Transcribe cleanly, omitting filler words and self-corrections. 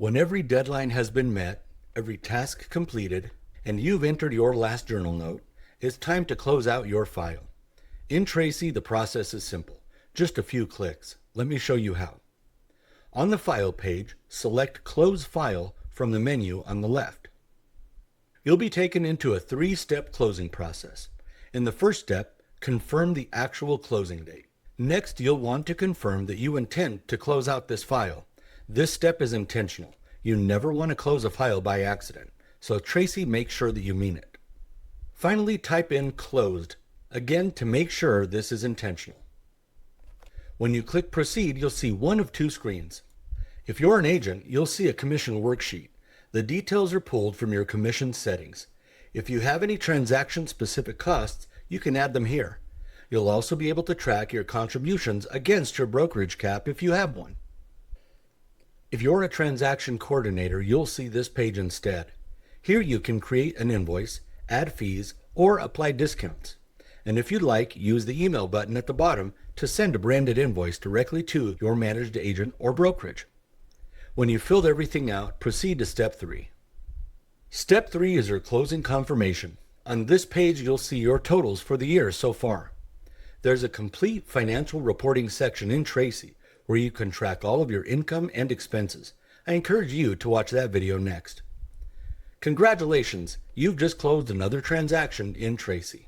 When every deadline has been met, every task completed, and you've entered your last journal note, it's time to close out your file. In Traicee, the process is simple. Just a few clicks. Let me show you how. On the File page, select Close File from the menu on the left. You'll be taken into a three-step closing process. In the first step, confirm the actual closing date. Next, you'll want to confirm that you intend to close out this file. This step is intentional. You never want to close a file by accident, so Traicee makes sure that you mean it. Finally, type in Closed, again to make sure this is intentional. When you click Proceed, you'll see one of two screens. If you're an agent, you'll see a commission worksheet. The details are pulled from your commission settings. If you have any transaction-specific costs, you can add them here. You'll also be able to track your contributions against your brokerage cap if you have one. If you're a transaction coordinator, you'll see this page instead. Here you can create an invoice, add fees, or apply discounts. And if you'd like, use the email button at the bottom to send a branded invoice directly to your managed agent or brokerage. When you've filled everything out, proceed to Step 3. Step 3 is your closing confirmation. On this page, you'll see your totals for the year so far. There's a complete financial reporting section in Traicee where you can track all of your income and expenses. I encourage you to watch that video next. Congratulations, you've just closed another transaction in Traicee.